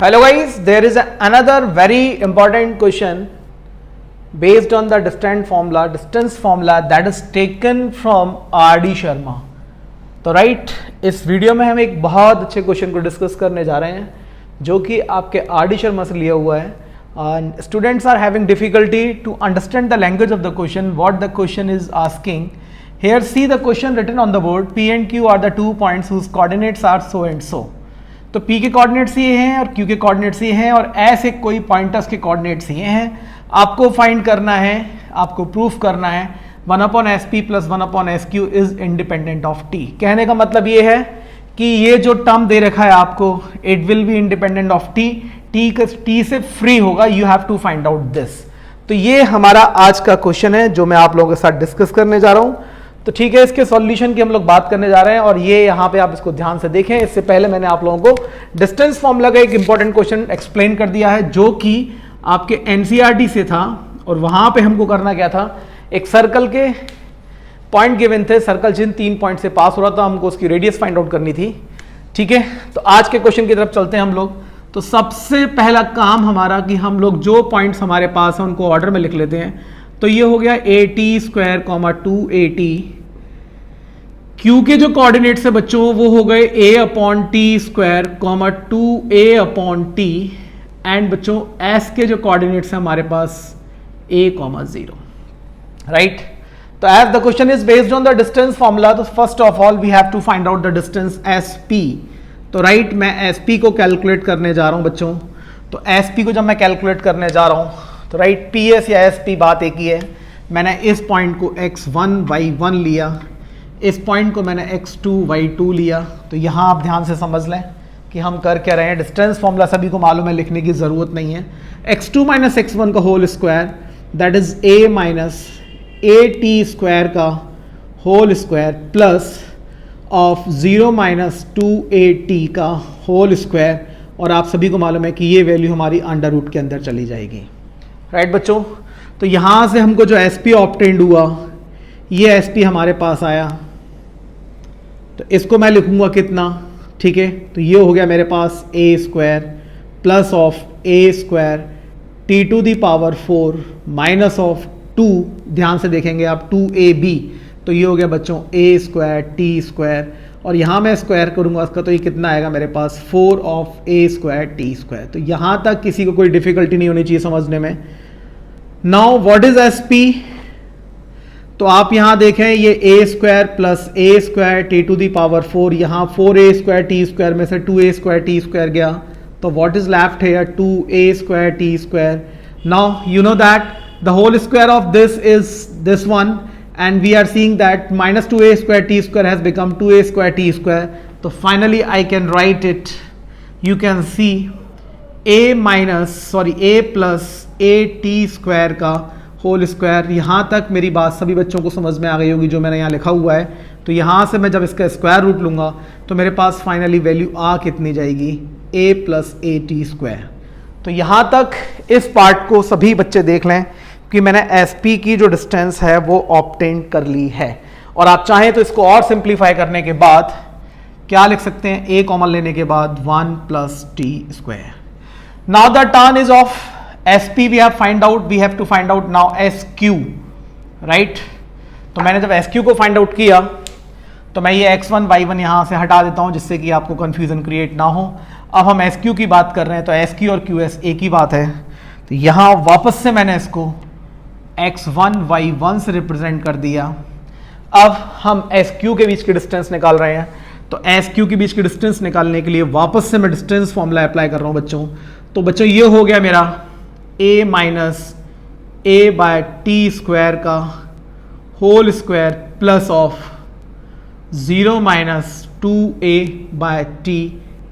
Hello guys, there is another very important question based on the distance formula that is taken from R.D. Sharma. तो right इस video में हम एक बहुत अच्छे क्वेश्चन को डिस्कस करने जा रहे हैं जो कि आपके R.D. शर्मा से लिया हुआ है. Students are having difficulty to understand the language of the question, what the question is asking. Here see the question written on the board. P and Q are the 2 points whose coordinates are so and so. तो P के coordinates ये हैं और Q के coordinates ये हैं और S एक कोई पॉइंटर्स के कोऑर्डिनेट्स ये हैं. आपको फाइंड करना है, आपको प्रूफ करना है 1/SP plus 1/SQ is independent of T. कहने का मतलब ये है कि ये जो टर्म दे रखा है आपको, it will be independent of T. T से फ्री होगा. You have to find out this. तो ये हमारा आज का क्वेश्चन है जो मैं आप लोगों के साथ डिस्कस करने जा रहा हूं. तो ठीक है, इसके सॉल्यूशन की हम लोग बात करने जा रहे हैं और ये यहाँ पे आप इसको ध्यान से देखें. इससे पहले मैंने आप लोगों को डिस्टेंस फॉर्मूला का एक इंपॉर्टेंट क्वेश्चन एक्सप्लेन कर दिया है जो कि आपके एनसीईआरटी से था और वहां पे हमको करना क्या था, एक सर्कल के पॉइंट गिवन थे, सर्कल चिन्ह 3 पॉइंट से पास हो रहा था, हमको उसकी रेडियस फाइंड आउट करनी थी. ठीक है, तो आज के क्वेश्चन की तरफ चलते हैं हम लोग. तो सबसे पहला काम हमारा कि हम लोग जो पॉइंट्स हमारे पास हैं उनको ऑर्डर में लिख लेते हैं. तो ये हो गया AT² 2AT. Q के जो कोऑर्डिनेट्स है बच्चों वो हो गए A/T² 2A/T. एंड बच्चों S के जो कोऑर्डिनेट्स है हमारे पास A,0. राइट. तो as the question is based on the distance formula, तो first of all we have to find out the distance SP. तो राइट मैं SP को कैलकुलेट करने जा रहा हूं बच्चों. तो SP को जब मैं कैलकुलेट करने जा रहा हूं तो राइट PS या SP बात एक ही है. मैंने इस पॉइंट को x1 y1 लिया, इस पॉइंट को मैंने x2 y2 लिया. तो यहाँ आप ध्यान से समझ लें कि हम कर क्या रहे हैं. डिस्टेंस फॉर्मूला सभी को मालूम है, लिखने की ज़रूरत नहीं है. x2 माइनस x1 का whole square that is A minus AT² का whole square plus of 0 minus 2AT का होल स्क्वायर. और आप सभी को मालूम है कि ये वैल्यू हमारी अंडर रूट के अंदर चली जाएगी. राइट बच्चों. तो यहाँ से हमको जो SP ऑब्टेन्ड हुआ, ये SP हमारे पास आया. तो इसको मैं लिखूंगा कितना, ठीक है. तो ये हो गया मेरे पास A² plus of A² T⁴ minus of 2, ध्यान से देखेंगे आप 2AB. तो ये हो गया बच्चों A² T². और यहाँ मैं स्क्वायर करूंगा इसका तो ये कितना आएगा मेरे पास 4 ऑफ A² T². तो यहाँ तक किसी को कोई डिफिकल्टी नहीं होनी चाहिए समझने में. Now what is SP. तो आप यहां देखें ये A² प्लस A² T⁴, यहाँ 4A² T² में से 2A² T² गया. तो what is left here 2A² T². Now you know that the whole square of this is this one and we are seeing that minus 2A² T² has become 2A² T². तो finally I can write it. You can see A plus AT² का whole square. यहाँ तक मेरी बात सभी बच्चों को समझ में आ गई होगी जो मैंने यहाँ लिखा हुआ है. तो यहाँ से मैं जब इसका स्क्वायर रूट लूँगा तो मेरे पास फाइनली वैल्यू आ कितनी जाएगी A प्लस AT². तो यहाँ तक इस पार्ट को सभी बच्चे देख लें कि मैंने SP की जो डिस्टेंस है वो ऑब्टेन कर ली है. और आप चाहें तो इसको और सिंप्लीफाई करने के बाद क्या लिख सकते हैं, A कॉमन लेने के बाद 1 plus T². Now the turn is of SP we have find out, we have to find out now SQ. Right. तो मैंने जब SQ को फाइंड आउट किया तो मैं ये x1 y1 यहाँ से हटा देता हूँ जिससे कि आपको कंफ्यूजन क्रिएट ना हो. अब हम SQ की बात कर रहे हैं तो SQ और QS एक ही बात है. तो यहाँ वापस से मैंने इसको x1 y1 से रिप्रेजेंट कर दिया. अब हम SQ के बीच की डिस्टेंस निकाल रहे हैं. तो SQ के बीच की डिस्टेंस निकालने के लिए वापस से मैं डिस्टेंस फॉर्मूला अप्लाई कर रहा हूँ बच्चों. तो बच्चों ये हो गया मेरा A माइनस A/T² का whole square plus of 0 minus 2A/T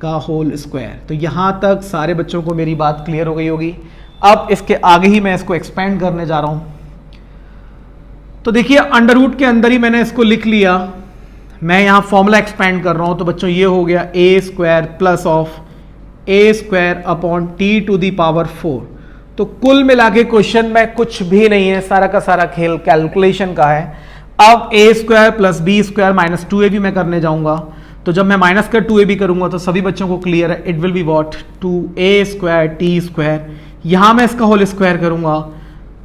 का होल स्क्वायर. तो यहाँ तक सारे बच्चों को मेरी बात क्लियर हो गई होगी. अब इसके आगे ही मैं इसको एक्सपेंड करने जा रहा हूँ. तो देखिए अंडर रूट के अंदर ही मैंने इसको लिख लिया. मैं यहाँ फॉर्मूला एक्सपेंड कर रहा हूँ. तो बच्चों ये हो गया A² plus of A² T⁴. तो कुल मिला के क्वेश्चन में कुछ भी नहीं है, सारा का सारा खेल कैलकुलेशन का है. अब A² plus B² minus 2A भी मैं करने जाऊंगा तो जब मैं माइनस कर 2ab करूंगा तो सभी बच्चों को क्लियर है, it will be what 2a square T square, यहां मैं इसका होल स्क्वायर करूंगा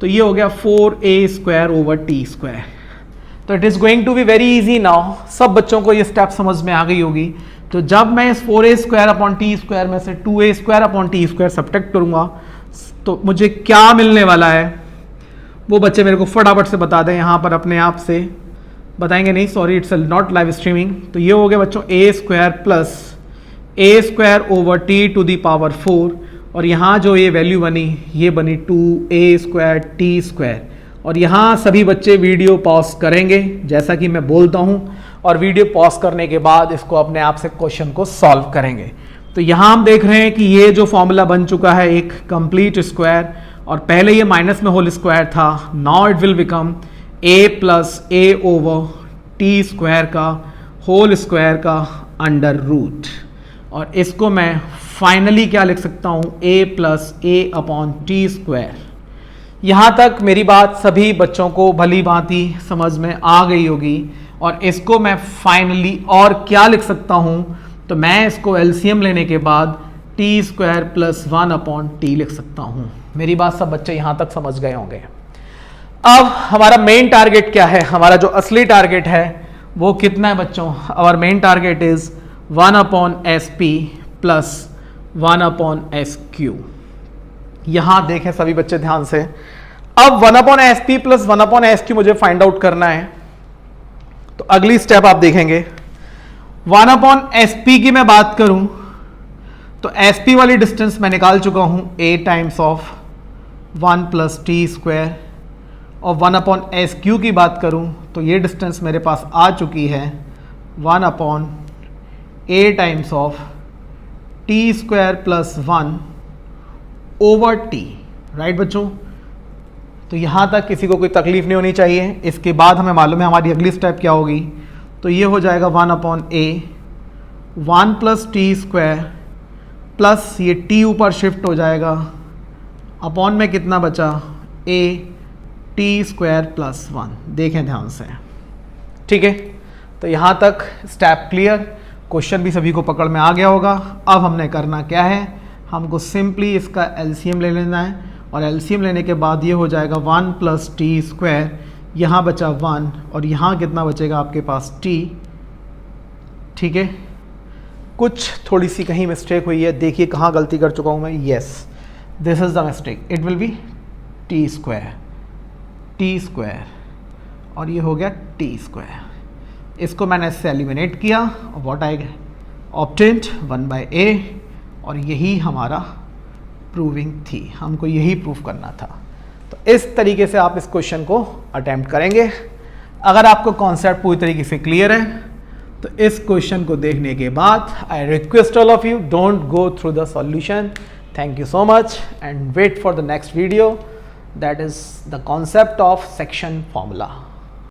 तो ये हो गया 4a square over T square. तो it is going to be very easy now, सब बच्चों को ये स्टेप समझ में आ गई होगी। तो जब मैं इस 4a square upon T square में से 2a square upon T square subtract करूंगा तो मुझे क्या मिलने वाला है वो बच्चे मेरे को फटाफट से बता दें, यहाँ पर अपने आप से बताएंगे नहीं, sorry it's not live streaming. तो ये हो गया बच्चों a square plus a square over t to the power 4, और यहाँ जो ये वैल्यू बनी ये बनी 2a स्क्वायर टी स्क्वायर। और यहाँ सभी बच्चे वीडियो पॉज करेंगे जैसा कि मैं बोलता हूँ, और वीडियो पॉज करने के बाद इसको अपने आप से क्वेश्चन को सॉल्व करेंगे। तो यहाँ हम देख रहे हैं कि ये जो फॉर्मूला बन चुका है एक कंप्लीट स्क्वायर, और पहले ये माइनस में होल स्क्वायर था, now it will become a plus A over T square का होल स्क्वायर का अंडर रूट, और इसको मैं फाइनली क्या लिख सकता हूँ a plus A upon T square. यहाँ तक मेरी बात सभी बच्चों को भली भांति समझ में आ गई होगी, और इसको मैं फाइनली और क्या लिख सकता हूँ, तो मैं इसको एलसीएम लेने के बाद T square plus 1 upon T लिख सकता हूँ। मेरी बात सब बच्चे यहाँ तक समझ गए होंगे। अब हमारा मेन टारगेट क्या है, हमारा जो असली टारगेट है वो कितना है बच्चों, our main target is 1 upon S P plus 1 upon S Q. यहाँ देखें सभी बच्चे ध्यान से, अब 1 upon S P plus 1 upon S Q मुझे फाइंड आउट करना है। तो अगली स्टेप आप देखेंगे 1 अपॉन एस पी की मैं बात करूं तो एस पी वाली डिस्टेंस मैं निकाल चुका हूं a times of 1 plus T square, और 1 अपॉन एस क्यू की बात करूं तो ये डिस्टेंस मेरे पास आ चुकी है 1 upon A times of T square plus 1 over T, right बच्चों। तो यहाँ तक किसी को कोई तकलीफ नहीं होनी चाहिए। इसके बाद हमें मालूम है हमारी अगली स्टेप क्या होगी, तो ये हो जाएगा 1 अपॉन ए 1 प्लस टी स्क्वायर प्लस ये टी ऊपर शिफ्ट हो जाएगा अपॉन में कितना बचा a टी स्क्वायर प्लस 1। देखें ध्यान से, ठीक है। तो यहाँ तक स्टेप क्लियर, क्वेश्चन भी सभी को पकड़ में आ गया होगा। अब हमने करना क्या है, हमको सिंपली इसका एलसीएम ले लेना है, और एलसीएम लेने के बाद ये हो जाएगा 1 प्लस टी स्क्वायर, यहाँ बचा 1 और यहाँ कितना बचेगा आपके पास t, ठीक है। कुछ थोड़ी सी कहीं मिस्टेक हुई है, देखिए कहाँ गलती कर चुका हूँ मैं, yes this is the mistake, it will B T square और ये हो गया टी स्क्वायर। इसको मैंने इससे एलिमिनेट किया, व्हाट आई ऑब्टेन्ड 1/a, और यही हमारा प्रूविंग थी, हमको यही प्रूफ करना था। तो इस तरीके से आप इस क्वेश्चन को अटेम्प्ट करेंगे। अगर आपको कॉन्सेप्ट पूरी तरीके से क्लियर है तो इस क्वेश्चन को देखने के बाद I request all of you don't go through the solution. Thank you so much and wait for the next video, that is the concept of section formula.